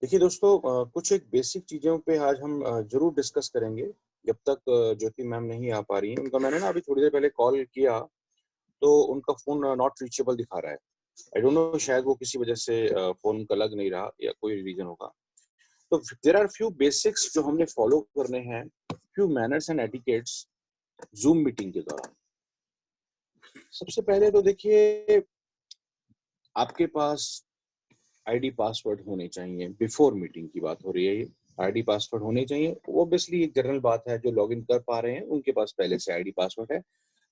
देखिए दोस्तों, कुछ एक बेसिक चीज़ों पे आज हम ज़रूर डिस्कस करेंगे। जब तक ज्योति मैम नहीं आ पा रही हैं, उनका मैंने ना अभी थोड़ी देर पहले कॉल किया, तो उनका फ़ोन नॉट रीचेबल दिखा रहा है। आई डोंट नो, शायद वो किसी वजह से फ़ोन उनका लग नहीं रहा या कोई रीज़न होगा। तो देयर आर फ्यू बेसिक्स जो हमने फ़ॉलो करने हैं, few manners and etiquettes zoom meeting के दौरान। सबसे पहले तो देखिए, आपके पास आईडी पासवर्ड होने चाहिए। बिफोर मीटिंग की बात हो रही है ये। आईडी पासवर्ड होने चाहिए। ऑब्वियसली एक जनरल बात है, जो लॉगिन कर पा रहे हैं उनके पास पहले से आईडी पासवर्ड है।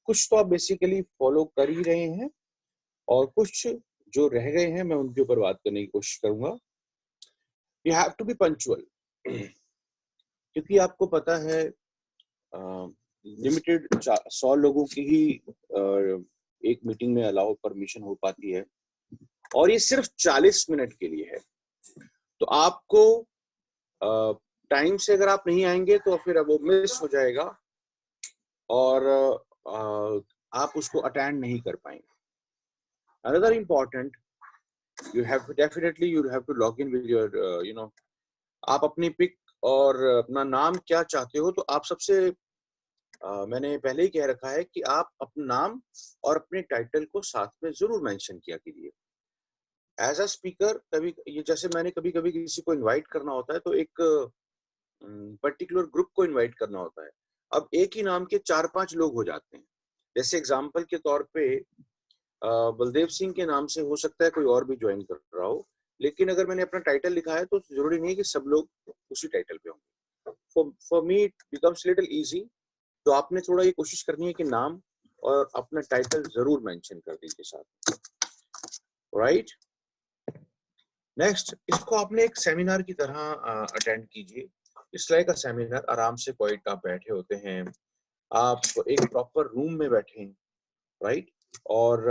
कुछ तो आप बेसिकली फॉलो कर ही रहे हैं, और कुछ जो रह गए हैं मैं उनके ऊपर बात करने की कोशिश करूंगा। You have to be punctual, क्योंकि आपको पता है लिमिटेड 100 लोगों की ही एक मीटिंग में अलाउ परमिशन हो पाती है, और ये सिर्फ 40 मिनट के लिए है। तो आपको टाइम से अगर आप नहीं आएंगे तो फिर वो मिस हो जाएगा, और आप उसको अटेंड नहीं कर पाएंगे। Another important, you have definitely you have to log in with your आप अपनी पिक और अपना नाम क्या चाहते हो, तो आप सबसे मैंने पहले ही कह रखा है कि आप अपना नाम और अपने टाइटल को साथ में जरूर मेंशन किया कीजिए। एज अ स्पीकर, कभी ये जैसे मैंने कभी कभी किसी को इनवाइट करना होता है, तो एक पर्टिकुलर ग्रुप को इनवाइट करना होता है। अब एक ही नाम के 4-5 लोग हो जाते हैं। जैसे एग्जांपल के तौर पे बलदेव सिंह के नाम से हो सकता है कोई और भी ज्वाइन कर रहा हो, लेकिन अगर मैंने अपना टाइटल लिखा है तो जरूरी नहीं है कि सब लोग उसी टाइटल पे होंगे। For me it becomes little easy. तो आपने थोड़ा ये कोशिश करनी है कि नाम और अपना टाइटल जरूर मेंशन कर दीजिए साथ, राइट। नेक्स्ट, इसको आपने एक सेमिनार की तरह अटेंड कीजिए। It's like a seminar. आराम से क्वाइट आप बैठे होते हैं, आप एक प्रॉपर रूम में बैठे हैं, राइट, और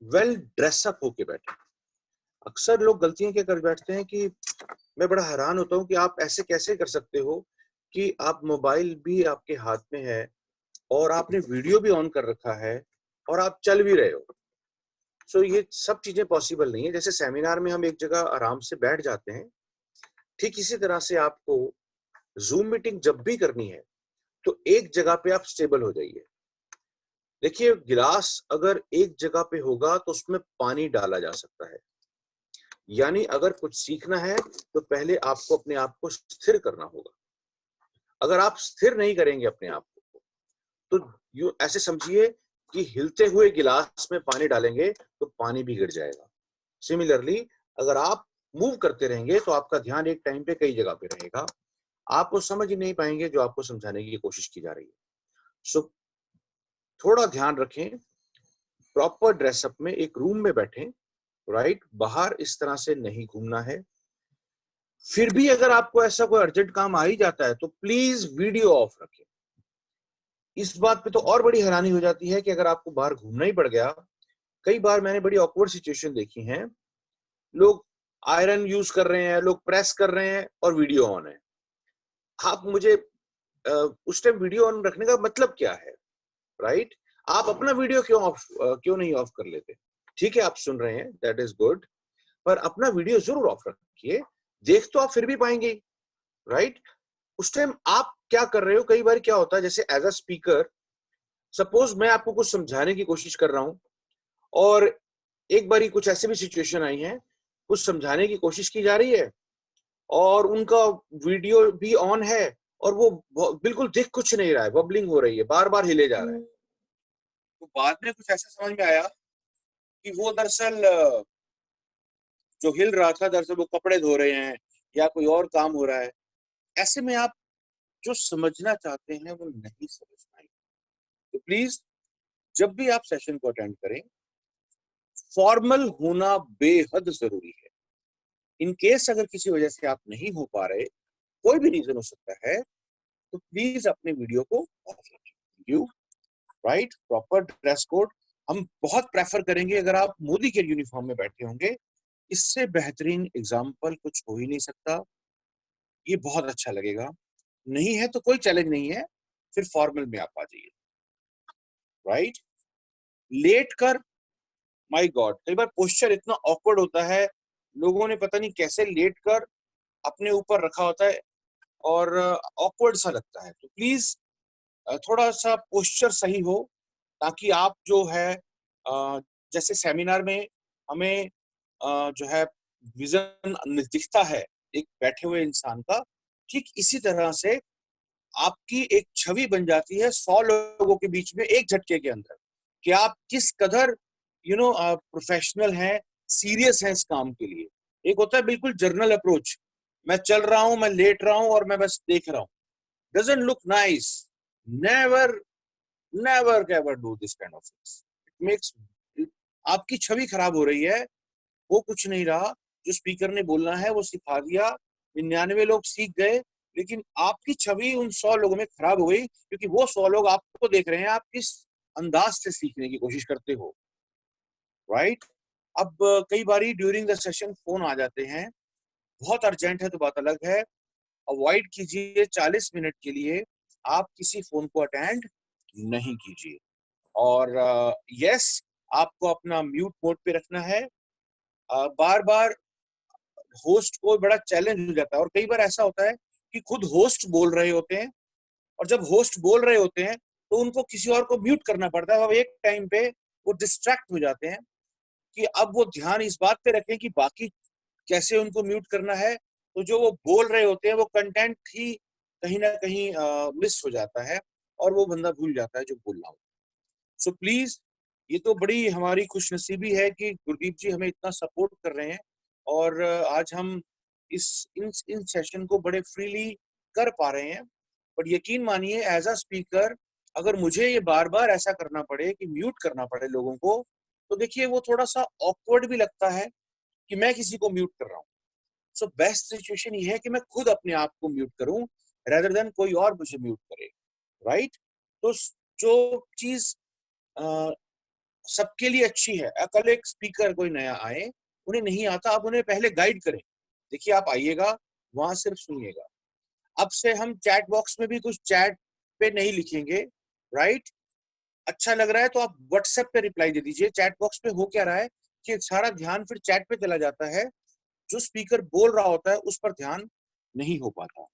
वेल ड्रेसअप होके बैठे। अक्सर लोग गलतियां क्या कर बैठते हैं कि मैं बड़ा हैरान होता हूँ कि आप ऐसे कैसे कर सकते हो कि आप मोबाइल भी आपके हाथ में है और आपने वीडियो भी ऑन कर रखा है और आप चल भी रहे हो। सो ये सब चीजें पॉसिबल नहीं है। जैसे सेमिनार में हम एक जगह आराम से बैठ जाते हैं, ठीक इसी तरह से आपको जूम मीटिंग जब भी करनी है तो एक जगह पे आप स्टेबल हो जाइए। देखिए, गिलास अगर एक जगह पे होगा तो उसमें पानी डाला जा सकता है। यानी अगर कुछ सीखना है तो पहले आपको अपने आप को स्थिर करना होगा। अगर आप स्थिर नहीं करेंगे अपने आप को, तो यू ऐसे समझिए कि हिलते हुए गिलास में पानी डालेंगे तो पानी भी गिर जाएगा। सिमिलरली, अगर आप मूव करते रहेंगे तो आपका ध्यान एक टाइम पे कई जगह पे रहेगा। आप वो समझ ही नहीं पाएंगे जो आपको समझाने की कोशिश की जा रही है। सो थोड़ा ध्यान रखें, प्रॉपर ड्रेसअप में एक रूम में बैठें, राइट। बाहर इस तरह से नहीं घूमना है। फिर भी अगर आपको ऐसा कोई अर्जेंट काम आ ही जाता है तो प्लीज वीडियो ऑफ रखें। इस बात पे तो और बड़ी हैरानी हो जाती है कि अगर आपको बाहर घूमना ही पड़ गया, कई बार मैंने बड़ी ऑकवर्ड सिचुएशन देखी हैं। लोग आयरन यूज कर रहे हैं, लोग प्रेस कर रहे हैं और वीडियो ऑन है। आप मुझे उस टाइम वीडियो ऑन रखने का मतलब क्या है, राइट। आप अपना वीडियो क्यों नहीं ऑफ कर लेते? ठीक है, आप सुन रहे हैं, दैट इज गुड, पर अपना वीडियो जरूर ऑफ रखिए। देख तो आप फिर भी पाएंगे, राइट। उस टाइम आप क्या कर रहे हो? कई बार क्या होता है, जैसे एज अ स्पीकर, सपोज मैं आपको कुछ समझाने की कोशिश कर रहा हूं, और एक बारी कुछ ऐसे भी सिचुएशन आई है, कुछ समझाने की कोशिश की जा रही है और उनका वीडियो भी ऑन है, और वो बिल्कुल दिख कुछ नहीं रहा है, बबलिंग हो रही है, बार बार हिले जा रहा है। तो बाद में कुछ ऐसा समझ में आया कि वो दरअसल जो हिल रहा था, दरअसल वो कपड़े धो रहे हैं या कोई और काम हो रहा है। ऐसे में आप जो समझना चाहते हैं वो नहीं समझ पाएंगे। तो प्लीज, जब भी आप सेशन को अटेंड करें, फॉर्मल होना बेहद जरूरी है। इन केस अगर किसी वजह से आप नहीं हो पा रहे, कोई भी रीजन हो सकता है, तो प्लीज अपने वीडियो को ऑफ रखें। You right, proper dress code हम बहुत प्रेफर करेंगे अगर आप मोदी के यूनिफॉर्म में बैठे होंगे। इससे बेहतरीन एग्जाम्पल कुछ हो ही नहीं सकता। ये बहुत अच्छा लगेगा। नहीं है तो कोई चैलेंज नहीं है, फिर फॉर्मल में आप आ जाइए, राइट। लेट कर, माय गॉड, कई बार पोस्चर इतना ऑकवर्ड होता है, लोगों ने पता नहीं कैसे लेट कर अपने ऊपर रखा होता है और ऑकवर्ड सा लगता है। तो प्लीज थोड़ा सा पोस्चर सही हो, ताकि आप जो है जैसे सेमिनार में हमें जो है विजन दिखता है एक बैठे हुए इंसान का, ठीक इसी तरह से आपकी एक छवि बन जाती है 100 लोगों के बीच में एक झटके के अंदर, कि आप किस कदर प्रोफेशनल हैं, सीरियस हैं इस काम के लिए। एक होता है बिल्कुल जर्नल अप्रोच, मैं चल रहा हूं, मैं लेट रहा हूं और मैं बस देख रहा हूं, doesn't look nice. Never never ever do this kind of things, it makes, आपकी छवि खराब हो रही है। वो कुछ नहीं रहा, जो स्पीकर ने बोलना है वो सिखा दिया, 99 लोग सीख गए, लेकिन आपकी छवि उन 100 लोगों में खराब हो गई, क्योंकि वो 100 लोग आपको देख रहे हैं, आप किस अंदाज से सीखने की कोशिश करते हो, राइट। अब कई बारी ड्यूरिंग द सेशन फोन आ जाते हैं, बहुत अर्जेंट है तो बात अलग है, अवॉइड कीजिए। 40 मिनट के लिए आप किसी फोन को अटेंड नहीं कीजिए। और यस, आपको अपना म्यूट मोड पे रखना है। बार बार होस्ट को बड़ा चैलेंज हो जाता है, और कई बार ऐसा होता है कि खुद होस्ट बोल रहे होते हैं, और जब होस्ट बोल रहे होते हैं तो उनको किसी और को म्यूट करना पड़ता है। अब एक टाइम पे वो डिस्ट्रैक्ट हो जाते हैं कि अब वो ध्यान इस बात पे रखें कि बाकी कैसे उनको म्यूट करना है, तो जो वो बोल रहे होते हैं वो कंटेंट ही कहीं ना कहीं मिस हो जाता है, और वो बंदा भूल जाता है जो बोलना हो। सो प्लीज, ये तो बड़ी हमारी खुशनसीबी है कि गुरदीप जी हमें इतना सपोर्ट कर रहे हैं, और आज हम इस इन सेशन को बड़े फ्रीली कर पा रहे हैं। बट यकीन मानिए, एज अ स्पीकर, अगर मुझे ये बार बार ऐसा करना पड़े कि म्यूट करना पड़े लोगों को, तो देखिए वो थोड़ा सा ऑकवर्ड भी लगता है कि मैं किसी को म्यूट कर रहा हूँ। सो बेस्ट सिचुएशन ये है कि मैं खुद अपने आप को म्यूट करूं, रेदर देन कोई और मुझे म्यूट करे, राइट। तो जो चीज सबके लिए अच्छी है, कल एक स्पीकर कोई नया आए, उन्हें नहीं आता, आप उन्हें पहले गाइड करें। देखिए, आप आइएगा, वहां सिर्फ सुनिएगा। अब से हम चैट बॉक्स में भी कुछ चैट पे नहीं लिखेंगे, राइट। अच्छा लग रहा है तो आप व्हाट्सएप पे रिप्लाई दे दीजिए। चैट बॉक्स पे हो क्या रहा है कि सारा ध्यान फिर चैट पे चला जाता है, जो स्पीकर बोल रहा होता है उस पर ध्यान नहीं हो पाता।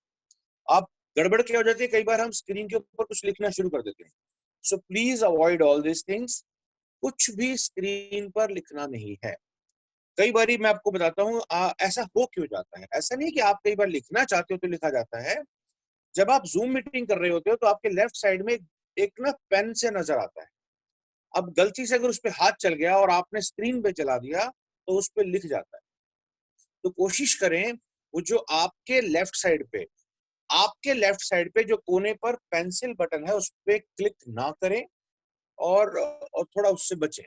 आप गड़बड़ क्या हो जाती है, कई बार हम स्क्रीन के ऊपर कुछ लिखना शुरू कर देते हैं। So please avoid all this things, कुछ भी स्क्रीन पर लिखना नहीं है। कई बारी मैं आपको बताता हूँ ऐसा हो क्यों जाता है। ऐसा नहीं कि आप कई बार लिखना चाहते हो तो लिखा जाता है। जब आप जूम मीटिंग कर रहे होते हो तो आपके लेफ्ट साइड में एक ना पेन से नजर आता है। अब गलती से अगर उस पर हाथ चल गया और आपने स्क्रीन पे चला दिया तो उस पर लिख जाता है। तो कोशिश करें, वो जो आपके लेफ्ट साइड पे जो कोने पर पेंसिल बटन है उस पर क्लिक ना करें, और थोड़ा उससे बचें।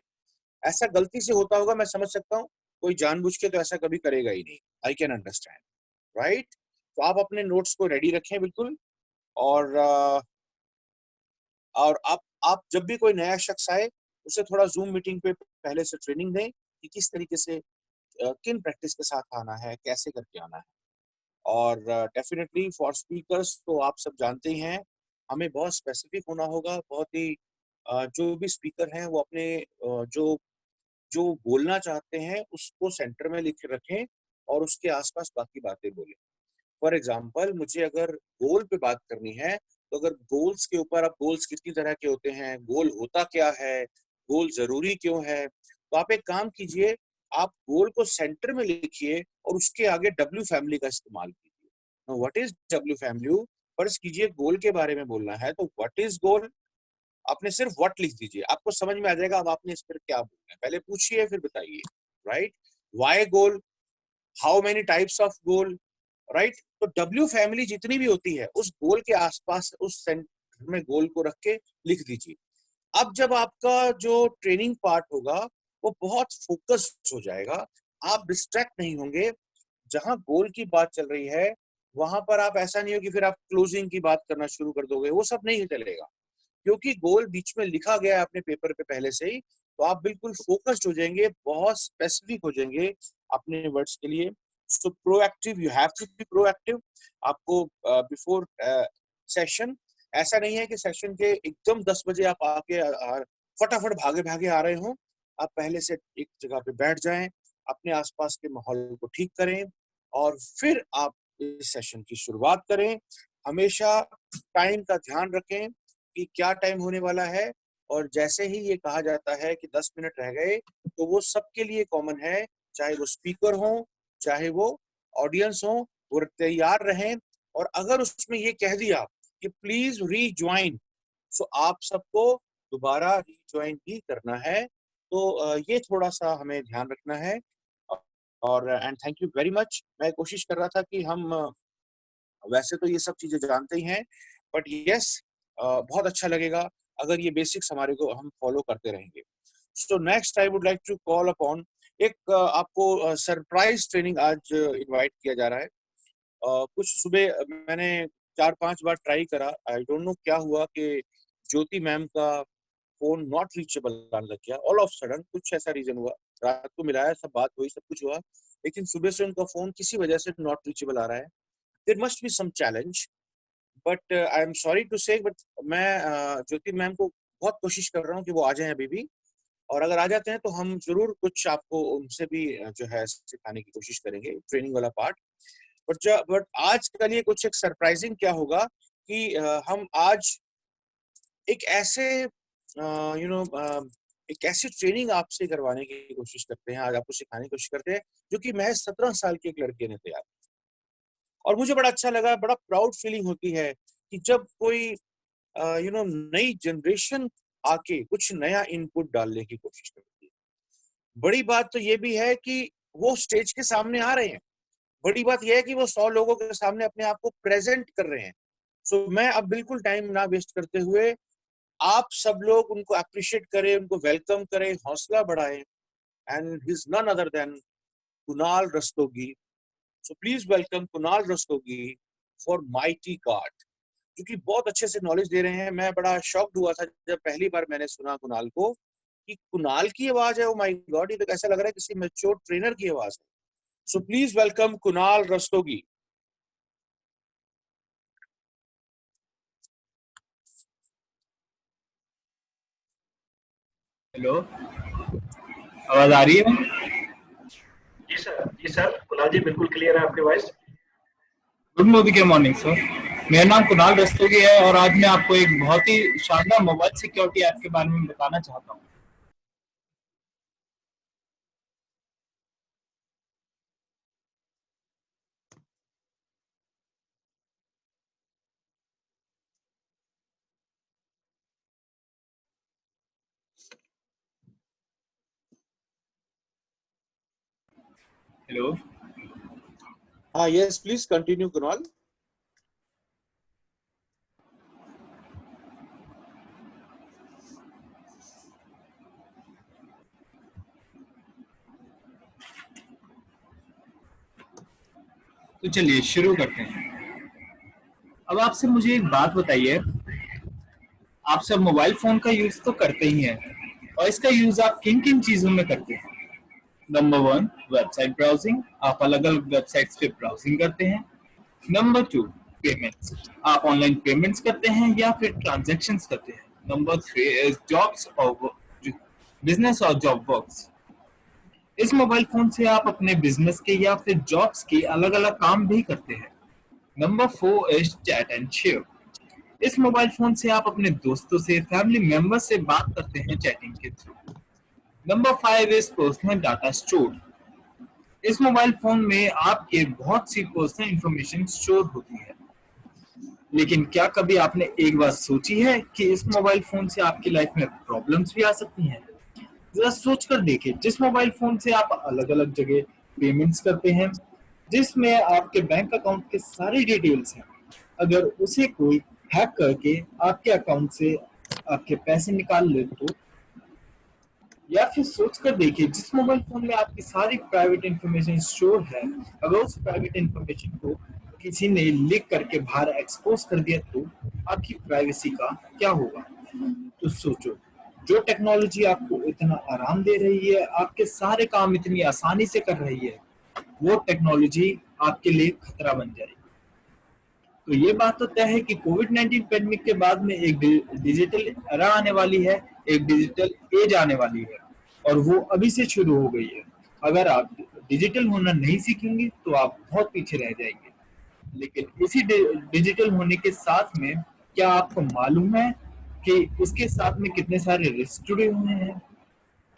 ऐसा गलती से होता होगा, मैं समझ सकता हूँ, कोई जानबूझ के तो ऐसा कभी करेगा ही नहीं। I can understand, right. तो आप अपने नोट्स को रेडी रखें बिल्कुल। और आप जब भी कोई नया शख्स आए, उसे थोड़ा जूम मीटिंग पे पहले से ट्रेनिंग दें कि किस तरीके से किन प्रैक्टिस के साथ आना है, कैसे करके आना है। और डेफिनेटली फॉर स्पीकर्स तो आप सब जानते ही हैं, हमें बहुत स्पेसिफिक होना होगा। बहुत ही जो भी स्पीकर हैं वो अपने जो जो बोलना चाहते हैं उसको सेंटर में लिख के रखें, और उसके आसपास बाकी बातें बोलें। फॉर एग्जाम्पल, मुझे अगर गोल पे बात करनी है, तो अगर गोल्स के ऊपर, अब गोल्स कितनी तरह के होते हैं, गोल होता क्या है, गोल जरूरी क्यों है, तो आप एक काम कीजिए, आप गोल को सेंटर में लिखिए और उसके आगे डब्ल्यू फैमिली का इस्तेमाल कीजिए। What is W family? First कीजिए, गोल के बारे में बोलना है तो व्हाट इज गोल, आपने सिर्फ व्हाट लिख दीजिए, आपको समझ में आ जाएगा अब आपने इस पर क्या बोलना है। पहले पूछिए फिर बताइए, right. Why goal, how many types of goal, right. तो डब्ल्यू फैमिली जितनी भी होती है उस गोल के आसपास उस सेंटर में गोल को रख के लिख दीजिए। अब जब आपका जो ट्रेनिंग पार्ट होगा वो बहुत फोकस्ड हो जाएगा, आप डिस्ट्रैक्ट नहीं होंगे। जहां गोल की बात चल रही है वहां पर आप, ऐसा नहीं हो कि फिर आप क्लोजिंग की बात करना शुरू कर दोगे, वो सब नहीं चलेगा, क्योंकि गोल बीच में लिखा गया है अपने पेपर पे पहले से ही। तो आप बिल्कुल फोकस्ड हो जाएंगे, बहुत स्पेसिफिक हो जाएंगे अपने वर्ड्स के लिए। So proactive, you have to be proactive. आपको बिफोर सेशन, ऐसा नहीं है कि सेशन के एकदम 10 बजे आप आके फटाफट भागे भागे आ रहे हो। आप पहले से एक जगह पे बैठ जाएं, अपने आसपास के माहौल को ठीक करें, और फिर आप इस सेशन की शुरुआत करें। हमेशा टाइम का ध्यान रखें कि क्या टाइम होने वाला है, और जैसे ही ये कहा जाता है कि 10 मिनट रह गए, तो वो सबके लिए कॉमन है, चाहे वो स्पीकर हो, चाहे वो ऑडियंस हो, वो तैयार रहें। और अगर उसमें ये कह दिया कि प्लीज रीज्वाइन, सो आप सबको दोबारा रीज्वाइन ही करना है। तो ये थोड़ा सा हमें ध्यान रखना है। और and thank you very much. मैं कोशिश कर रहा था कि हम वैसे तो ये सब चीजें जानते ही हैं, बट यस, बहुत अच्छा लगेगा अगर ये बेसिक्स हमारे को हम फॉलो करते रहेंगे। So next I would like to call upon एक आपको सरप्राइज ट्रेनिंग आज इनवाइट किया जा रहा है। कुछ सुबह मैंने 4-5 बार ट्राई करा, आई डोंट नो क्या हुआ कि ज्योति मैम का फोन नॉट रीचेबल आने लग गया। ऑल ऑफ सडन कुछ ऐसा रीजन हुआ, रात को मिलाया, सब बात हुई, सब कुछ हुआ, लेकिन सुबह से उनका फोन किसी वजह से नॉट रीचेबल आ रहा है। There must be some challenge, but I am sorry to say, but मैं ज्योति मैम को बहुत कोशिश कर रहा हूँ कि वो आ जाएं अभी भी, और अगर आ जाते हैं तो हम जरूर कुछ आपको उनसे भी जो है सिखाने की कोशिश करेंगे, ट्रेनिंग वाला पार्ट। बट आज के लिए कुछ एक सरप्राइजिंग क्या होगा कि हम आज एक ऐसे एक ऐसी ट्रेनिंग आपसे करवाने की कोशिश करते हैं, आज आपको सिखाने की कोशिश करते हैं, जो कि महज 17 साल की एक लड़के ने तैयार। और मुझे बड़ा अच्छा लगा, बड़ा प्राउड फीलिंग होती है कि जब कोई नई जनरेशन आके कुछ नया इनपुट डालने की कोशिश करती है। बड़ी बात तो ये भी है कि वो स्टेज के सामने आ रहे हैं, बड़ी बात यह है कि वो 100 लोगों के सामने अपने आप को प्रेजेंट कर रहे हैं। सो मैं अब बिल्कुल टाइम ना वेस्ट करते हुए, आप सब लोग उनको अप्रिशिएट करें, उनको वेलकम करें, हौसला बढ़ाएं। And he is none other than Kunal Rastogi. So please welcome Kunal Rastogi for mighty card, जो कि बहुत अच्छे से नॉलेज दे रहे हैं। मैं बड़ा शॉक्ड हुआ था जब पहली बार मैंने सुना कुणाल को, कि कुणाल की आवाज है। ओ माय गॉड, ये तो ऐसा लग रहा है किसी मैच्योर ट्रेनर की आवाज है। सो please welcome Kunal Rastogi. Hello, आवाज आ रही है? जी सर, कुणाल जी बिल्कुल क्लियर है आपकी वॉइस। Good morning sir. मेरा नाम कुणाल रस्तोगी है और आज मैं आपको एक बहुत ही शानदार मोबाइल सिक्योरिटी ऐप के बारे में बताना चाहता हूँ। हेलो, हाँ, यस प्लीज कंटिन्यू कुणाल। तो चलिए शुरू करते हैं। अब आपसे मुझे एक बात बताइए, आप सब मोबाइल फोन का यूज तो करते ही हैं और इसका यूज आप किन किन चीजों में करते हैं? Number 1, website browsing. आप अलग अलग वेबसाइट्स पे ब्राउजिंग करते हैं। Number 2, payments. आप ऑनलाइन पेमेंट्स करते हैं या फिर ट्रांजैक्शंस करते हैं। नंबर 3 इज जॉब्स और बिजनेस और जॉब वर्क्स। इस मोबाइल फोन से आप अपने बिजनेस के या फिर जॉब्स के अलग अलग काम भी करते हैं। Number 4 is chat and share. इस मोबाइल फोन से आप अपने दोस्तों से, फैमिली मेंबर से बात करते हैं चैटिंग के through. Number 5 is personal data store. इस मोबाइल फोन में आपके बहुत सी पर्सनल इंफॉर्मेशन स्टोर होती है। लेकिन क्या कभी आपने एक बात सोची है कि इस मोबाइल फोन से आपकी लाइफ में प्रॉब्लम्स भी आ सकती हैं? जरा सोच कर देखिए, जिस मोबाइल फोन से आप अलग अलग जगह पेमेंट्स करते हैं, जिसमें आपके बैंक अकाउंट के सारी डिटेल्स हैं, अगर उसे कोई हैक करके आपके अकाउंट से आपके पैसे निकाल ले तो? या फिर सोच कर देखिए, जिस मोबाइल फोन में आपकी सारी प्राइवेट इंफॉर्मेशन स्टोर है, अगर उस प्राइवेट इंफॉर्मेशन को किसी ने लीक करके बाहर एक्सपोज कर दिया तो आपकी प्राइवेसी का क्या होगा? तो सोचो, जो टेक्नोलॉजी आपको इतना आराम दे रही है, आपके सारे काम इतनी आसानी से कर रही है, वो टेक्नोलॉजी आपके लिए खतरा बन जाएगी। तो ये बात तो तय है कि कोविड-19 पैंडेमिक के बाद में एक डिजिटल एरा आने वाली है, एक डिजिटल एज आने वाली है, और वो अभी से शुरू हो गई है। अगर आप डिजिटल होना नहीं सीखेंगे तो आप बहुत पीछे रह जाएंगे। लेकिन इसी डिजिटल होने के साथ में क्या आपको मालूम है कि इसके साथ में कितने सारे रिस्क जुड़े हुए हैं?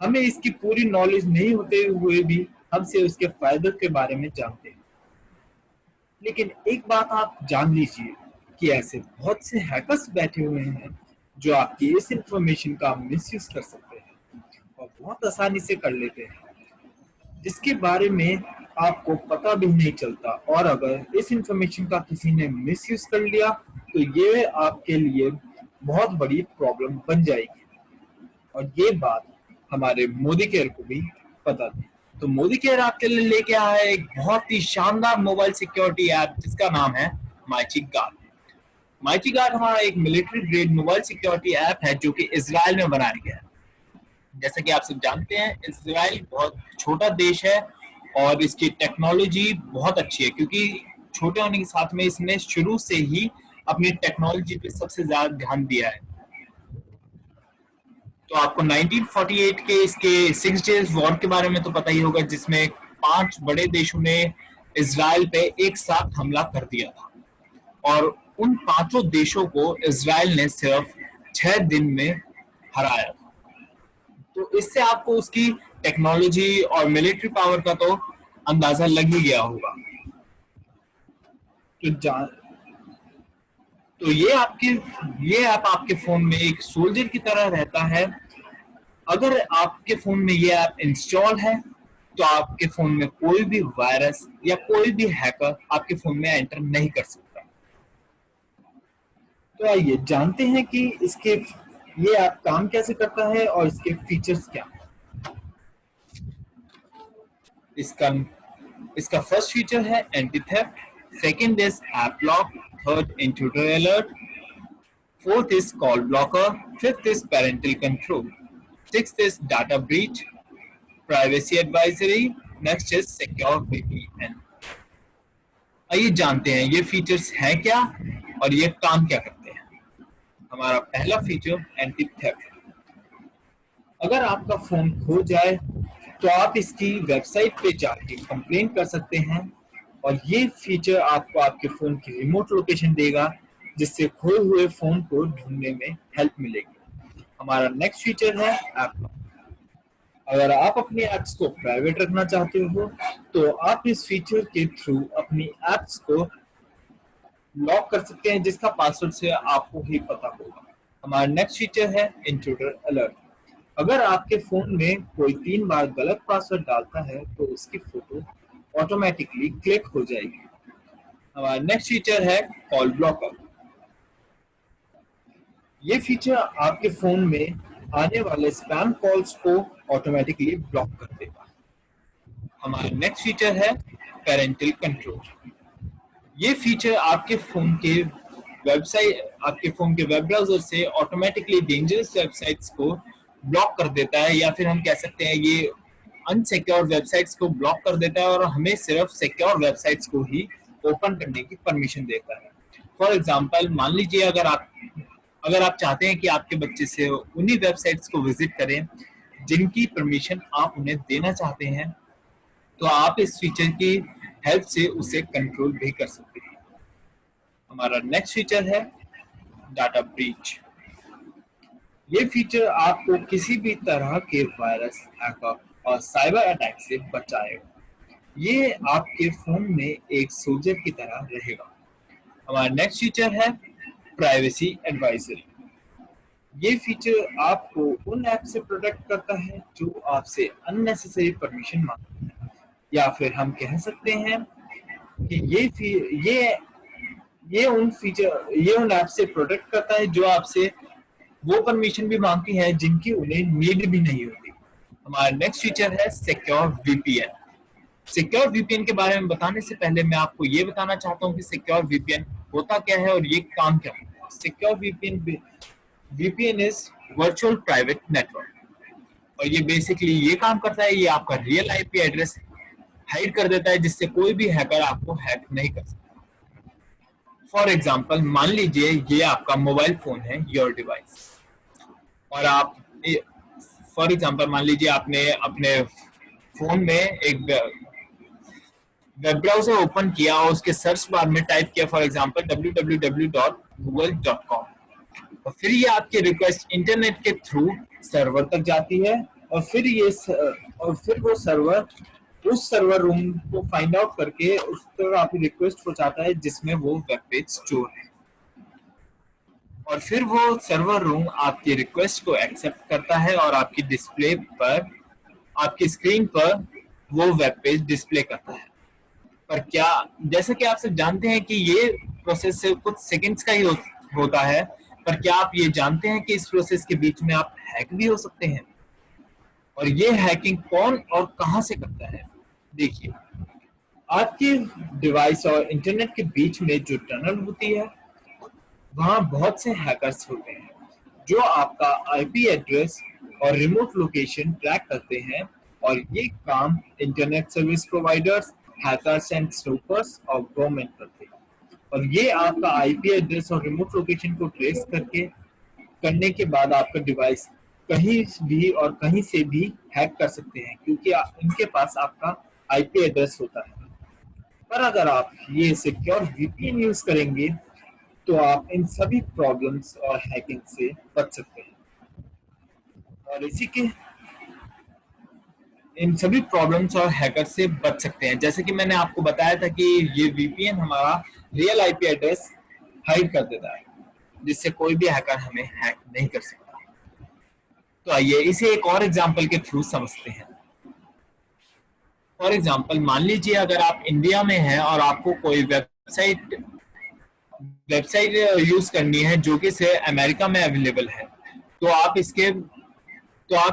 हमें इसकी पूरी नॉलेज नहीं होते हुए भी हम से उसके फायदों के बारे में जानते हैं। लेकिन एक बात आप जान लीजिए कि ऐसे बहुत से हैकर्स बैठे हुए हैं जो आपकी इस इंफॉर्मेशन का मिसयूज कर सकते हैं और बहुत आसानी से कर लेते हैं, जिसके बारे में आपको पता भी नहीं चलता। और अगर इस इंफॉर्मेशन का किसी ने मिसयूज कर लिया तो ये आपके लिए बहुत बड़ी प्रॉब्लम बन जाएगी। और ये बात हमारे मोदी केयर को भी पता थी। तो मोदी केयर आपके लिए लेके आया है एक बहुत ही शानदार मोबाइल सिक्योरिटी ऐप जिसका नाम है माइची गार्ड। माइची गार्ड हमारा एक military grade mobile security app है जो कि इजराइल में बनाया गया है। जैसा कि आप सब जानते हैं, इजराइल बहुत छोटा देश है और इसकी टेक्नोलॉजी बहुत अच्छी है, क्योंकि छोटे होने के साथ में इसने शुरू से ही अपनी टेक्नोलॉजी पे सबसे ज्यादा ध्यान दिया है। तो आपको 1948 के इसके 6 डेज वॉर के बारे में तो पता ही होगा, जिसमें 5 बड़े देशों ने इजराइल पे एक साथ हमला कर दिया था और उन 5 देशों को इजराइल ने सिर्फ 6 दिन में हराया था। तो इससे आपको उसकी टेक्नोलॉजी और मिलिट्री पावर का तो अंदाजा लग ही गया होगा। तो ये ऐप आपके फोन में एक सोल्जर की तरह रहता है। अगर आपके फोन में ये ऐप इंस्टॉल है तो आपके फोन में कोई भी वायरस या कोई भी हैकर आपके फोन में एंटर नहीं कर सकता। तो आइए जानते हैं कि ये ऐप काम कैसे करता है और इसके फीचर्स क्या हैं। इसका फर्स्ट फीचर है anti theft, second is app lock, third intruder alert, fourth is call blocker, fifth is parental control, sixth is data breach, privacy advisory, next is secure VPN. आइए जानते हैं ये फीचर्स हैं क्या और ये काम क्या करते हैं। हमारा पहला फीचर एंटी थेफ्ट। अगर आपका फोन खो जाए तो आप इसकी वेबसाइट पे जाके कंप्लेन कर सकते हैं और ये फीचर आपको आपके फोन की रिमोट लोकेशन देगा, जिससे खोए हुए फोन को ढूंढने में हेल्प मिलेगी। हमारा नेक्स्ट फीचर है ऐप लॉक। अगर आप अपने एप्स को प्राइवेट रखना चाहते हो तो आप इस फीचर के थ्रू अपनी एप्स को लॉक कर सकते हैं, जिसका पासवर्ड से आपको ही पता होगा। हमारा नेक्स्ट फीचर है इंट्रूडर अलर्ट। अगर आपके फोन में कोई 3 बार गलत पासवर्ड डालता है तो उसकी फोटो ऑटोमेटिकली क्लिक हो जाएगी। हमारा नेक्स्ट फीचर है कॉल ब्लॉकर। ये फीचर आपके फोन में आने वाले स्पैम कॉल्स को ऑटोमेटिकली ब्लॉक कर देगा। हमारा नेक्स्ट फीचर है पेरेंटल कंट्रोल। ये फीचर आपके फोन के वेब ब्राउजर से ऑटोमेटिकली डेंजरस वेबसाइट्स को ब्लॉक कर देता है, या फिर हम कह सकते हैं ये अनसिक्योर वेबसाइट्स को ब्लॉक कर देता है और हमें सिर्फ सिक्योर वेबसाइट्स को ही ओपन करने की परमिशन देता है। फॉर एग्जाम्पल, मान लीजिए अगर आप चाहते हैं कि आपके बच्चे से उन्हीं वेबसाइट्स को विजिट करें जिनकी परमिशन आप उन्हें देना चाहते हैं, तो आप इस फीचर की हेल्प से उसे कंट्रोल भी कर सकते हैं। हमारा नेक्स्ट फीचर है डाटा ब्रीच। ये फीचर आपको किसी भी तरह के वायरस, हैकर और साइबर अटैक से बचाएगा। ये आपके फोन में एक सोल्जर की तरह रहेगा। हमारा नेक्स्ट फीचर है प्राइवेसी एडवाइजरी। ये फीचर आपको उन ऐप से प्रोटेक्ट करता है जो आपसे अननेसेसरी परमिशन मांगते हैं, या फिर हम कह सकते हैं कि ये उन ऐप से प्रोटेक्ट करता है जो आपसे वो परमिशन भी मांगती है जिनकी उन्हें नीड भी नहीं होती। हमारा नेक्स्ट फीचर है सिक्योर वीपीएन। सिक्योर वीपीएन के बारे में बताने से पहले मैं आपको ये बताना चाहता हूँ कि सिक्योर वीपीएन होता क्या है और ये काम क्या करता है। Secure VPN is virtual private network, और ये बेसिकली ये काम करता है, ये आपका रियल आईपी एड्रेस हाइड कर देता है, जिससे कोई भी हैकर आपको हैक नहीं कर सकता। फॉर एग्जाम्पल, मान लीजिए ये आपका मोबाइल फोन है, योर डिवाइस, और आप फॉर एग्जाम्पल मान लीजिए आपने अपने फोन में वेब ब्राउजर ओपन किया और उसके सर्च बार में टाइप किया फॉर एग्जांपल www.google.com, और फिर ये आपकी रिक्वेस्ट इंटरनेट के थ्रू सर्वर तक जाती है, और फिर वो सर्वर उस सर्वर रूम को फाइंड आउट करके उस पर आपकी रिक्वेस्ट पहुंचाता है जिसमें वो वेब पेज स्टोर है, और फिर वो सर्वर रूम आपकी रिक्वेस्ट को एक्सेप्ट करता है और आपकी डिस्प्ले पर, आपकी स्क्रीन पर वो वेब पेज डिस्प्ले करता है। पर क्या, जैसा कि आप सब जानते हैं कि ये प्रोसेस सिर्फ कुछ सेकंड्स का ही होता है, पर क्या आप ये जानते हैं कि इस प्रोसेस के बीच में आप हैक भी हो सकते हैं? और ये हैकिंग कौन और कहां से करता है? देखिए, आपके डिवाइस और इंटरनेट के बीच में जो टनल होती है, वहां बहुत से हैकर्स होते हैं जो आपका आईपी एड्रेस और रिमोट लोकेशन ट्रैक करते हैं, और ये काम internet service providers, hackers and snoopers और गवर्नमेंट करते हैं। और ये आपका आईपी एड्रेस और रिमोट लोकेशन को ट्रेस करने के बाद आपका डिवाइस कहीं भी और कहीं से भी हैक कर सकते हैं, क्योंकि इनके पास आपका आईपी एड्रेस होता है। पर अगर आप ये सिक्योर वीपीएन यूज करेंगे तो आप इन सभी प्रॉब्लम्स और हैकिंग से बच सकते हैं। और इन सभी प्रॉब्लम्स और हैकर से बच सकते हैं। जैसे कि मैंने आपको बताया था कि ये वीपीएन हमारा रियल आईपी एड्रेस हाइड कर देता है, जिससे कोई भी हैकर हमें हैक नहीं कर सकता। तो आइए इसे एक और एग्जांपल के थ्रू समझते हैं। फॉर एग्जांपल, मान लीजिए अगर आप इंडिया में हैं और आपको कोई वेबसाइट यूज करनी है जो कि से अमेरिका में अवेलेबल है, तो आप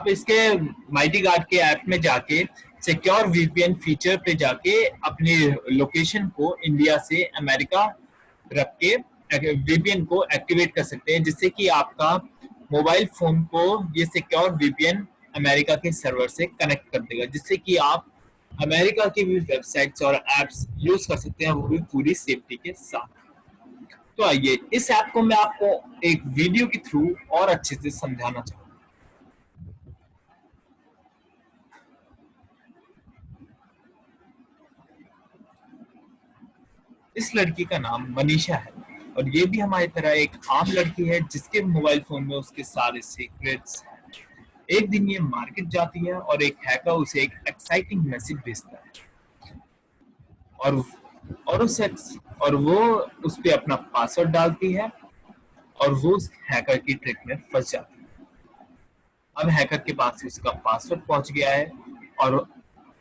इसके माइटी गार्ड के ऐप में जाके सिक्योर वीपीएन फीचर पे जाके अपनी लोकेशन को इंडिया से अमेरिका रख के वीपीएन को एक्टिवेट कर सकते हैं, जिससे कि आपका मोबाइल फोन को ये सिक्योर वीपीएन अमेरिका के सर्वर से कनेक्ट कर देगा, जिससे कि आप अमेरिका की भी वेबसाइट्स और एप्स यूज कर सकते हैं, वो भी पूरी सेफ्टी के साथ। तो आइए इस ऐप को मैं आपको एक वीडियो के थ्रू और अच्छे से समझाना चाहूंगा। इस लड़की का नाम मनीषा है, और ये भी हमारी तरह एक आम लड़की है जिसके मोबाइल फोन में उसके सारे सीक्रेट्स हैं। एक दिन ये मार्केट जाती है और एक हैकर उसे एक एक्साइटिंग मैसेज भेजता है, और वो उस पे अपना पासवर्ड डालती है, और वो उस हैकर की ट्रिक में फंस जाती है। अब हैकर के पास उसका पासवर्ड पहुंच गया है, और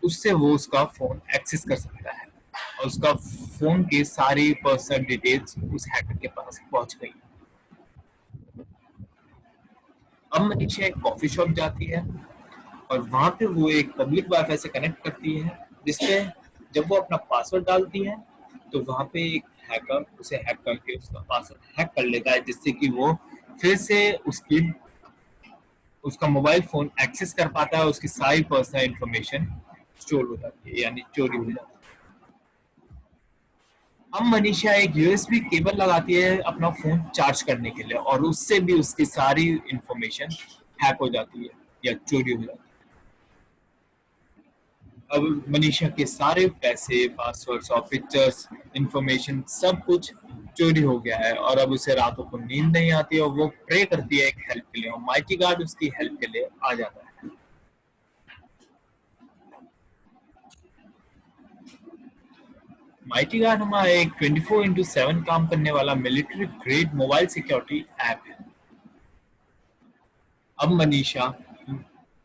उससे वो उसका फोन एक्सेस कर सकता है, और उसका फोन की सारी पर्सनल डिटेल्स उस हैकर के पास पहुंच गई। अब मनीषा एक कॉफी शॉप जाती है, और वहां पे वो एक पब्लिक वाईफाई से कनेक्ट करती है, जिसपे जब वो अपना पासवर्ड डालती है तो वहां पे एक हैकर उसे हैक करके उसका पासवर्ड हैक कर लेता है, जिससे कि वो फिर से उसका मोबाइल फोन एक्सेस कर पाता है, उसकी सारी पर्सनल इंफॉर्मेशन स्टोर हो जाती है, यानी चोरी हो जाती है। अब मनीषा एक यूएसबी केबल लगाती है अपना फोन चार्ज करने के लिए, और उससे भी उसकी सारी इंफॉर्मेशन हैक हो जाती है या चोरी हो जाती है। अब मनीषा के सारे पैसे, पासवर्ड्स और पिक्चर्स, इंफॉर्मेशन सब कुछ चोरी हो गया है, और अब उसे रातों को नींद नहीं आती, और वो प्रे करती है एक हेल्प के लिए, और माइटी गार्ड उसकी हेल्प के लिए आ जाता है। माइटी गार्ड हमारा एक 24/7 काम करने वाला military grade mobile security app है। अब मनीषा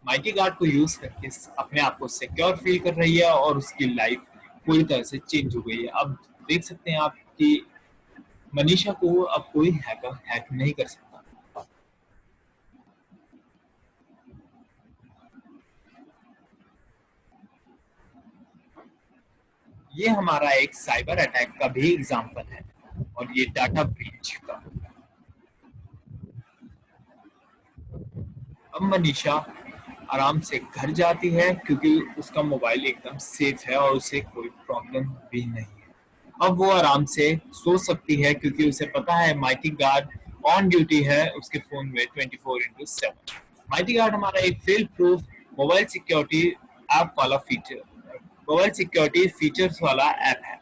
माइटी गार्ड को यूज करके अपने आप को सिक्योर फील कर रही है, और उसकी लाइफ पूरी तरह से चेंज हो गई है। अब देख सकते हैं आप कि मनीषा को अब कोई हैकर हैक नहीं कर सकता। ये हमारा एक साइबर अटैक का भी एग्जांपल है, और ये डाटा ब्रीच का। अब मनीषा आराम से घर जाती है, क्योंकि उसका मोबाइल एकदम सेफ है और उसे कोई प्रॉब्लम भी नहीं है। अब वो आराम से सो सकती है, क्योंकि उसे पता है माइटी गार्ड ऑन ड्यूटी है उसके फोन में 24/7। माइटी गार्ड हमारा एक fail proof mobile security app वाला फीचर मोबाइल सिक्योरिटी फीचर्स वाला ऐप है।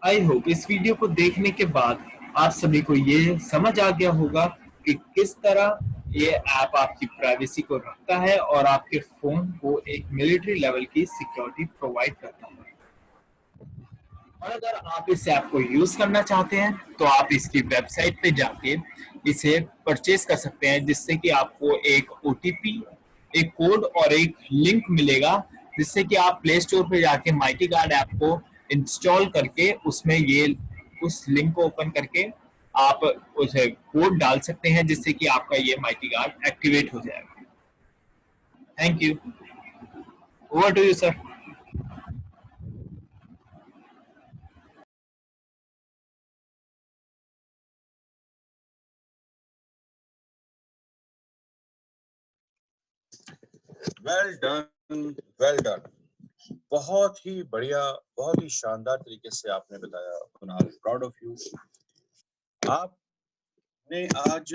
आई होप इस वीडियो को देखने के बाद आप सभी को ये समझ आ गया होगा कि किस तरह ये ऐप आपकी प्राइवेसी को रखता है और आपके फोन को एक मिलिट्री लेवल की सिक्योरिटी प्रोवाइड करता है। और अगर आप इस ऐप को यूज करना चाहते हैं तो आप इसकी वेबसाइट पे जाके इसे परचेज कर सकते हैं, जिससे कि आपको एक ओटीपी, एक कोड और एक लिंक मिलेगा, जिससे कि आप प्ले स्टोर पे जाके माइटी गार्ड ऐप को इंस्टॉल करके उसमें ये उस लिंक को ओपन करके आप उसे कोड डाल सकते हैं, जिससे कि आपका ये माइटी गार्ड एक्टिवेट हो जाएगा। Thank you. Over to you sir. Well done, well done. बहुत ही बढ़िया, बहुत ही शानदार तरीके से आपने बताया कुणाल, प्राउड ऑफ यू। आपने आज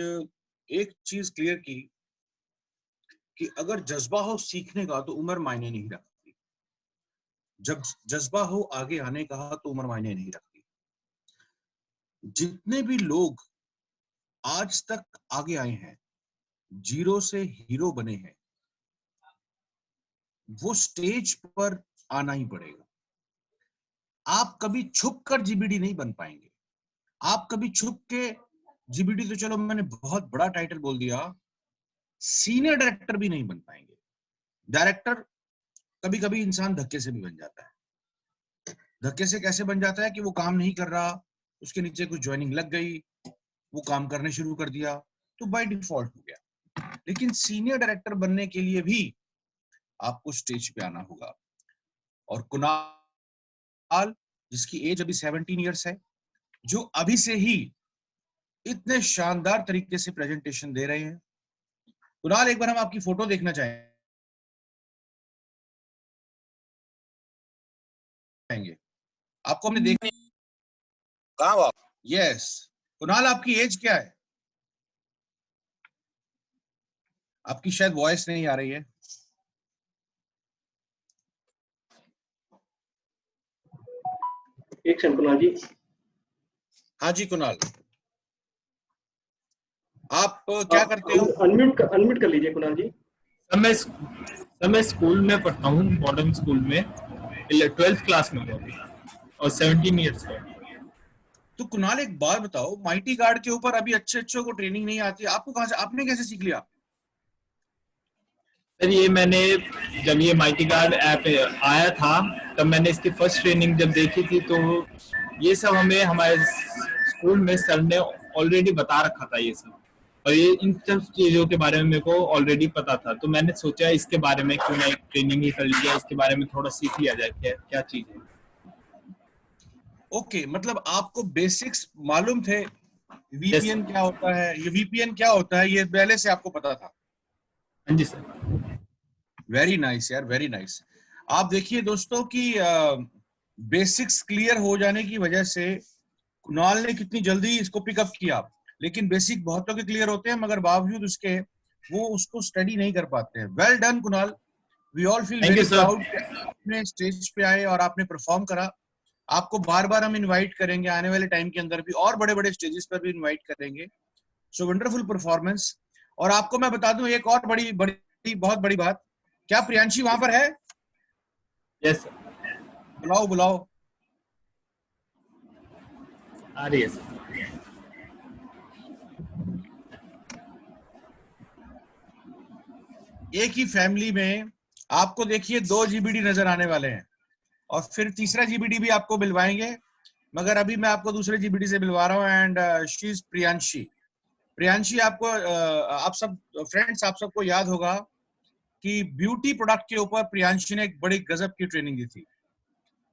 एक चीज क्लियर की कि अगर जज्बा हो सीखने का तो उम्र मायने नहीं रखती, जब जज्बा हो आगे आने का तो उम्र मायने नहीं रखती। जितने भी लोग आज तक आगे आए हैं, जीरो से हीरो बने हैं, वो स्टेज पर आना ही पड़ेगा। आप कभी छुप कर जीबीडी नहीं बन पाएंगे। आप कभी छुप के जीबीडी, तो चलो मैंने बहुत बड़ा टाइटल बोल दिया, सीनियर डायरेक्टर भी नहीं बन पाएंगे। डायरेक्टर कभी कभी इंसान धक्के से भी बन जाता है। धक्के से कैसे बन जाता है कि वो काम नहीं कर रहा, उसके नीचे कुछ ज्वाइनिंग लग गई, वो काम करने शुरू कर दिया, तो बाय डिफॉल्ट हो गया। लेकिन सीनियर डायरेक्टर बनने के लिए भी आपको स्टेज पे आना होगा। और कुणाल, जिसकी एज अभी 17 ईयर्स है, जो अभी से ही इतने शानदार तरीके से प्रेजेंटेशन दे रहे हैं। कुणाल, एक बार हम आपकी फोटो देखना चाहेंगे। आपको हमने देखा कहाँ आप? यस कुणाल, आपकी एज क्या है? आपकी शायद वॉइस नहीं आ रही है। एक सेकंड कुणाल जी। हाँ जी कुणाल, आप क्या करते हो? अनम्यूट कर लीजिए कुणाल जी। मैं स्कूल में पढ़ता हूँ, मॉडर्न स्कूल में, 12th क्लास में हूँ अभी और 17 ईयर्स का। तो कुणाल एक बात बताओ, माइटी गार्ड के ऊपर अभी अच्छे को ट्रेनिंग नहीं आती, आपको कहां से, आपने कैसे सीख लिया? सर ये मैंने जब ये माइटी गार्ड ऐप आया था तब मैंने इसकी फर्स्ट ट्रेनिंग जब देखी थी, तो ये सब हमें हमारे स्कूल में सर ने ऑलरेडी बता रखा था ये सब, और ये इन सब चीजों के बारे में मेरे को ऑलरेडी पता था। तो मैंने सोचा इसके बारे में क्यों ना एक ट्रेनिंग ही कर लिया, इसके बारे में थोड़ा सीख लिया जाए क्या क्या चीज है। ओके, मतलब आपको बेसिक्स मालूम थे, वीपीएन क्या होता है, ये वीपीएन क्या होता है, ये पहले से आपको पता था? हाँ जी सर। वेरी नाइस यार, वेरी नाइस। आप देखिए दोस्तों कि बेसिक्स क्लियर हो जाने की वजह से कुणाल ने कितनी जल्दी इसको पिकअप किया। लेकिन बेसिक बहुतों के क्लियर होते हैं, मगर बावजूद उसके वो उसको स्टडी नहीं कर पाते हैं। Well done Kunal, we all feel very proud. आपने स्टेज पे आए और आपने परफॉर्म करा। आपको बार बार हम इनवाइट करेंगे, आने वाले टाइम के अंदर भी और बड़े बड़े स्टेजेस पर भी इनवाइट करेंगे। So wonderful performance. और आपको मैं बता दूं एक और बड़ी बड़ी बहुत बड़ी बात, क्या प्रियांशी वहां पर है? Yes sir. बुलाओ बुलाओ। आ रही है सर। एक ही फैमिली में आपको देखिए 2 जीबीडी नजर आने वाले हैं, और फिर तीसरा जीबीडी भी आपको मिलवाएंगे, मगर अभी मैं आपको दूसरे जीबीडी से मिलवा रहा हूँ। And she is Priyanshi. Priyanshi, आपको आप सब फ्रेंड्स, आप सबको याद होगा कि ब्यूटी प्रोडक्ट के ऊपर प्रियांशी ने एक बड़ी गजब की ट्रेनिंग दी थी।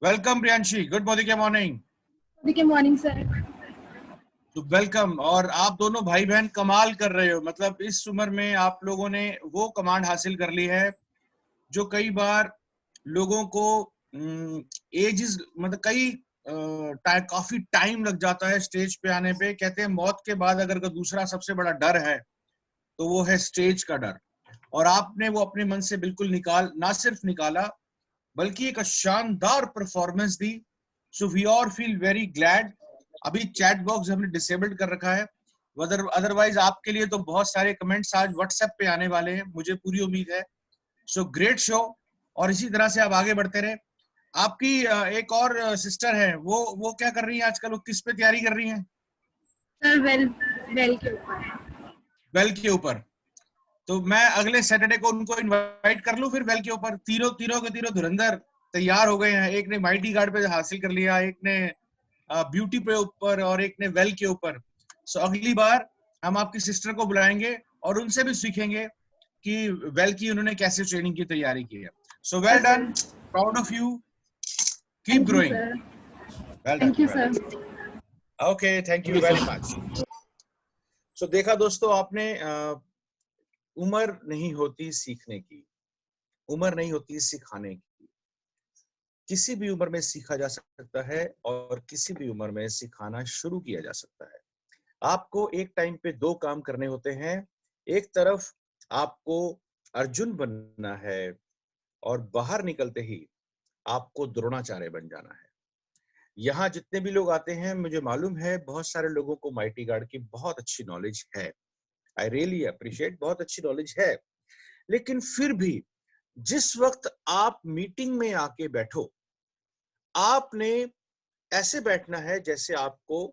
Welcome Priyanshi, good morning. Good morning sir. तो वेलकम। और आप दोनों भाई बहन कमाल कर रहे हो, मतलब इस उम्र में आप लोगों ने वो कमांड हासिल कर ली है जो कई बार लोगों को एज मतलब कई काफी टाइम लग जाता है स्टेज पे आने पे। कहते हैं मौत के बाद अगर कोई दूसरा सबसे बड़ा डर है तो वो है स्टेज का डर, और आपने वो अपने मन से बिल्कुल ना सिर्फ निकाला बल्कि एक शानदार परफॉर्मेंस दी। So we all feel very glad. अभी चैट बॉक्स हमने डिसेबल्ड कर रखा है, अदरवाइज आपके लिए तो बहुत सारे कमेंट्स आज व्हाट्सएप पे आने वाले हैं, मुझे पूरी उम्मीद है। सो ग्रेट शो, और इसी तरह से आप आगे बढ़ते रहे। आपकी एक और सिस्टर है, वो क्या कर रही है आजकल, वो किस पे तैयारी कर रही हैं? सर वेल वेल के ऊपर। वेल के ऊपर। तो मैं अगले सैटरडे को उनको इनवाइट कर लूं फिर वेल के ऊपर। तीनों तीनों के तीनों धुरंधर तैयार हो गए हैं। एक ने माइटी गार्ड पे हासिल कर लिया, एक ने ब्यूटी पे ऊपर, और एक ने वेल के ऊपर। सो अगली बार हम आपकी सिस्टर को बुलाएंगे और उनसे भी सीखेंगे कि वेल की उन्होंने कैसे ट्रेनिंग की तैयारी की है। So well done, proud of you, keep growing. Well done, thank you well sir. Done. Okay, thank you very much. So देखा दोस्तों आपने, उम्र नहीं होती सीखने की, उम्र नहीं होती सिखाने की। किसी भी उम्र में सीखा जा सकता है और किसी भी उम्र में सिखाना शुरू किया जा सकता है। आपको एक टाइम पे दो काम करने होते हैं। एक तरफ आपको अर्जुन बनना है और बाहर निकलते ही आपको द्रोणाचार्य बन जाना है। यहाँ जितने भी लोग आते हैं, मुझे मालूम है बहुत सारे लोगों को माइटी गार्ड की बहुत अच्छी नॉलेज है। आई रियली अप्रिशिएट, बहुत अच्छी नॉलेज है। लेकिन फिर भी जिस वक्त आप मीटिंग में आके बैठो, आपने ऐसे बैठना है जैसे आपको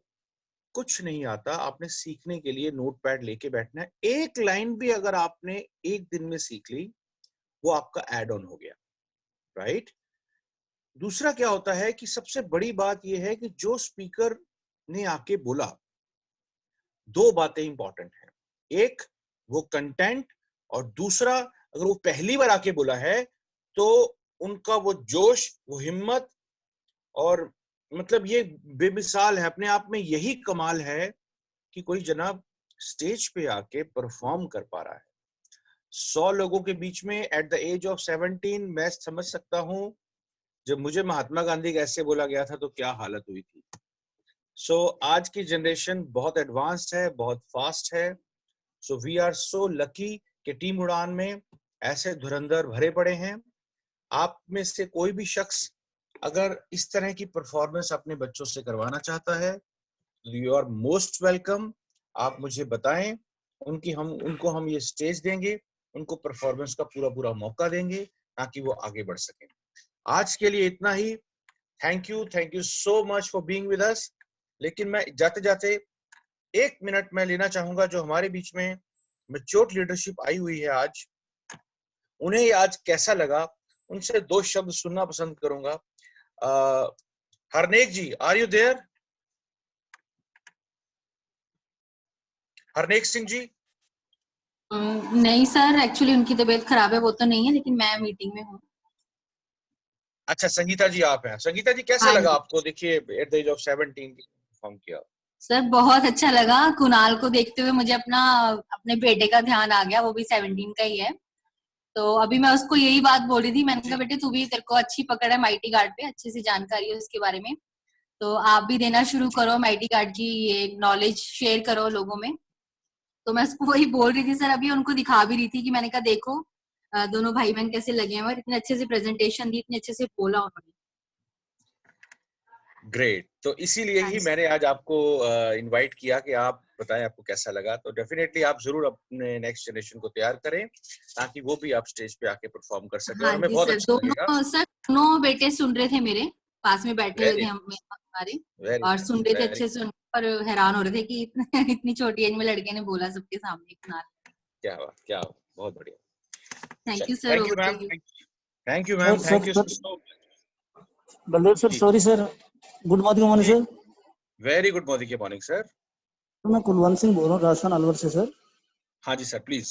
कुछ नहीं आता। आपने सीखने के लिए नोटपैड लेके बैठना है। एक लाइन भी अगर आपने एक दिन में सीख ली, वो आपका एड ऑन हो गया, राइट? दूसरा क्या होता है कि सबसे बड़ी बात यह है कि जो स्पीकर ने आके बोला, दो बातें इंपॉर्टेंट हैं। एक वो कंटेंट, और दूसरा अगर वो पहली बार आके बोला है तो उनका वो जोश, वो हिम्मत, और मतलब ये बेमिसाल है अपने आप में। यही कमाल है कि कोई जनाब स्टेज पे आके परफॉर्म कर पा रहा है 100 लोगों के बीच में एट द एज ऑफ 17। मैं समझ सकता हूं जब मुझे महात्मा गांधी का ऐसे बोला गया था तो क्या हालत हुई थी। सो आज की जनरेशन बहुत एडवांस्ड है, बहुत फास्ट है। So we are so lucky कि टीम उड़ान में ऐसे धुरंधर भरे पड़े हैं। आप में से कोई भी शख्स अगर इस तरह की परफॉर्मेंस अपने बच्चों से करवाना चाहता है, यू आर मोस्ट वेलकम। आप मुझे बताएं, उनको हम ये स्टेज देंगे, उनको परफॉर्मेंस का पूरा पूरा मौका देंगे ताकि वो आगे बढ़ सकें। आज के लिए इतना ही। Thank you so much for being with us. लेकिन मैं जाते जाते 1 मिनट में लेना चाहूंगा जो हमारे बीच में मैच्योर लीडरशिप आई हुई है आज, उन्हें ये आज कैसा लगा, उनसे 2 शब्द सुनना पसंद करूंगा। Harnek ji, are you there? Harnek Singh ji? नहीं सर, एक्चुअली उनकी तबीयत खराब है, वो तो नहीं है, लेकिन मैं मीटिंग में हूँ। अच्छा, संगीता जी आप हैं। संगीता जी कैसा हाँ लगा जी आपको? देखिए at the age of 17 perform किया। सर, बहुत अच्छा लगा। कुणाल को देखते हुए मुझे अपने बेटे का ध्यान आ गया, वो भी 17 का ही है। तो अभी मैं उसको यही बात बोल रही थी, मैंने कहा बेटे तू भी, तेरे को अच्छी पकड़ है माइटी गार्ड पे, अच्छी सी जानकारी है उसके बारे में, तो आप भी देना शुरू करो, माइटी गार्ड की ये नॉलेज शेयर करो लोगों में। तो मैं उसको वही बोल रही थी सर, अभी उनको दिखा भी रही थी कि मैंने कहा देखो दोनों भाई बहन कैसे लगे हैं, और इतने अच्छे से प्रेजेंटेशन दी, इतने अच्छे से बोला उन्होंने। ग्रेट। तो इसीलिए ही मैंने आज आपको इनवाइट किया कि आप बताएं आपको कैसा लगा। तो डेफिनेटली आप जरूर अपने नेक्स्ट जनरेशन को तैयार करें ताकि वो भी आप स्टेज पे आके परफॉर्म कर सके, और हाँ हमें जी बहुत सर, अच्छा लगेगा। दोनों बेटे सुन रहे थे, मेरे पास में बैठे हुए थे वेरी हमारे, वेरी और सुन रहे थे वेरी अच्छे से, और हैरान हो रहे थे कि इतनी छोटी एज में लड़के ने बोला सबके सामने कुणाल। क्या बात, क्या बात, बहुत बढ़िया। थैंक यू चलिए, sir, thank you over to ma'am, you. Thank you ma'am, sir thank sir you sir so much. Baldev sir, ji sorry sir, good morning ji, sir. Very good morning के मॉर्निंग सर। मैं कुलवंत सिंह बोल रहा हूँ, राजस्थान अलवर से सर। हाँ जी sir, please.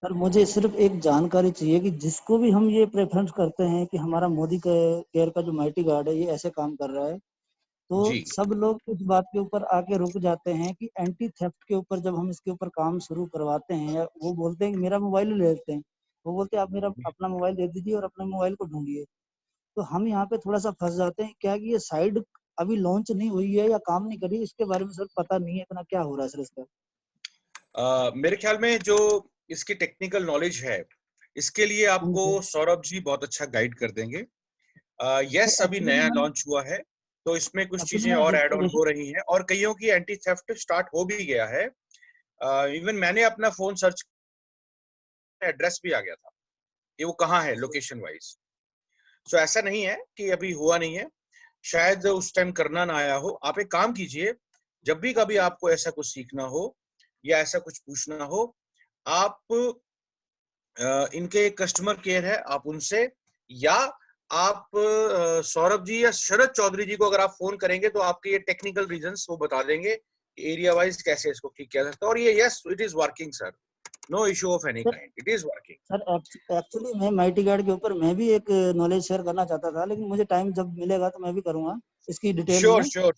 Sir मुझे सिर्फ एक जानकारी चाहिए कि जिसको भी हम ये प्रेफरेंस करते हैं कि हमारा मोदी केयर का जो माइटी गार्ड है ये ऐसे काम कर रहा है, तो जी सब लोग इस बात के ऊपर आके रुक जाते हैं कि एंटी थेफ्ट के ऊपर जब हम इसके ऊपर काम शुरू करवाते हैं, वो बोलते हैं कि मेरा मोबाइल ले लेते हैं, वो बोलते हैं आप मेरा अपना मोबाइल दे दीजिए और अपने मोबाइल को ढूंढिए। तो हम यहाँ पे थोड़ा सा फंस जाते हैं क्या कि ये साइड अभी लॉन्च नहीं हुई है या काम नहीं करी, इसके बारे में सर पता नहीं है इतना क्या हो रहा है सर इसका। मेरे ख्याल में जो इसकी टेक्निकल नॉलेज है, इसके लिए आपको सौरभ जी बहुत अच्छा गाइड कर देंगे। यस, अभी नया लॉन्च हुआ है, तो इसमें कुछ चीजें और ऐड ऑन हो रही हैं और कईयों की एंटी थेफ्ट स्टार्ट हो भी गया है। इवन मैंने अपना फोन सर्च, एड्रेस भी आ गया था कि वो कहाँ है लोकेशन वाइज। सो ऐसा नहीं है कि अभी हुआ नहीं है, शायद उस टाइम करना ना आया हो। आप एक काम कीजिए, जब भी कभी आपको ऐसा कुछ सीखना हो या ऐसा कुछ पूछना हो, आप इनके कस्टमर केयर है, आप उनसे, या आप सौरभ जी या शरद चौधरी जी को अगर आप फोन करेंगे तो आपके ये टेक्निकल रीजंस वो बता देंगे एरिया वाइज कैसे इसको ठीक किया सकता है। और ये yes, it is working sir, no issue of any kind, it is working. Sir actually मैं माइटी गार्ड के ऊपर मैं भी एक नॉलेज शेयर करना चाहता था, लेकिन मुझे टाइम जब मिलेगा तो मैं भी करूंगा इसकी डिटेल में। श्योर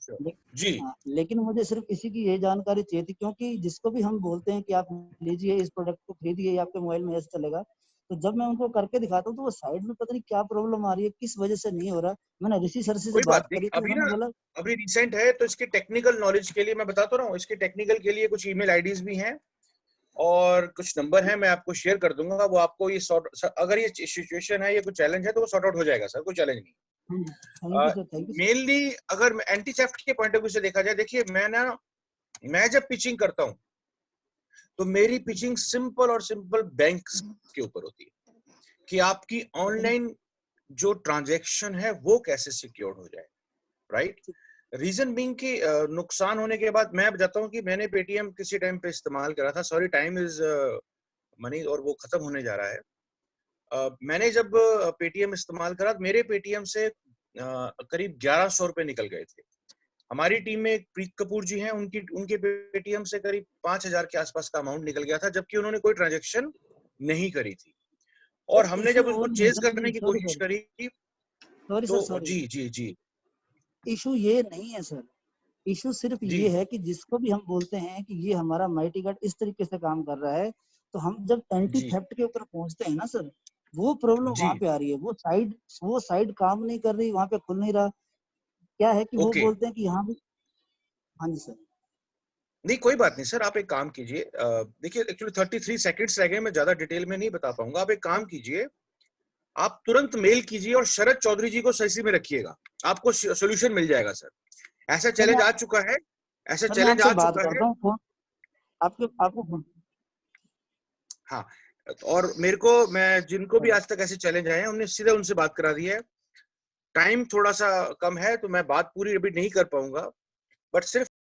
जी। लेकिन मुझे सिर्फ इसी की ये जानकारी चाहिए थी, क्योंकि जिसको भी हम बोलते हैं कि आप लीजिए इस प्रोडक्ट को खरीदिए, आपके मोबाइल में ऐसे चलेगा, तो जब मैं उनको करके दिखाता हूँ तो वो साइड में पता नहीं क्या प्रॉब्लम आ रही है, किस वजह से नहीं हो रहा। मैंने ऋषि सर से बात करी तो उन्होंने बोला अभी रिसेंट है, तो इसके टेक्निकल नॉलेज के लिए मैं बताता रहा हूँ, इसके टेक्निकल के लिए कुछ ईमेल आईडीज भी हैं और कुछ नंबर है, मैं आपको शेयर कर दूंगा। वो आपको ये अगर ये सिचुएशन है, ये कुछ चैलेंज है, तो वो सॉर्ट आउट हो जाएगा सर, कोई चैलेंज नहीं। मेनली अगर एंटी थेफ्ट के पॉइंट ऑफ व्यू से देखा जाए, देखिए मैं जब पिचिंग करता हूँ तो मेरी पिचिंग सिंपल और सिंपल बैंक्स के ऊपर होती है कि आपकी ऑनलाइन जो ट्रांजैक्शन है वो कैसे सिक्योर हो जाए, राइट। रीजन बीइंग कि नुकसान होने के बाद मैं बताता हूँ कि मैंने पेटीएम किसी टाइम पे इस्तेमाल करा था, सॉरी टाइम इज मनी और वो खत्म होने जा रहा है। मैंने जब पेटीएम इस्तेमाल करा, मेरे पेटीएम से करीब 1100 रुपए निकल गए थे। हमारी टीम में एक प्रीत कपूर जी हैं, उनके पेटीएम से करीब 5000 के आसपास का अमाउंट निकल गया था, जबकि उन्होंने कोई ट्रांजैक्शन नहीं करी थी। और हमने जब उनको चेज करने की कोशिश करी तो जी इशू ये नहीं है सर, इशू सिर्फ ये है कि जिसको भी हम बोलते हैं कि ये हमारा माइटी गार्ड इस तरीके से काम कर रहा है, तो हम जब एंटी थेफ्ट के ऊपर पहुंचते हैं ना सर, वो प्रॉब्लम वहां पे आ रही है, वो साइड काम नहीं कर रही, वहां पे खुल नहीं रहा। क्या है कि वो बोलते हैं कि यहाँ भी। हाँ जी सर। नहीं कोई बात नहीं सर, आप एक काम कीजिए, देखिए एक्चुअली 33 सेकंड्स रह गए, मैं ज्यादा डिटेल में नहीं बता पाऊंगा। आप एक काम कीजिए, आप तुरंत मेल कीजिए और शरद चौधरी जी को सीसी में रखिएगा, आपको सोल्यूशन मिल जाएगा सर। ऐसा चैलेंज आ चुका है, ऐसा चैलेंज आ चुका है आपको। हाँ, और मेरे को, मैं जिनको भी आज तक ऐसे चैलेंज आए हैं उन्हें सीधे उनसे बात करा दी है। टाइम थोड़ा सा कम है तो मैं बात पूरी रिपीट नहीं कर पाऊंगा, बट सिर्फ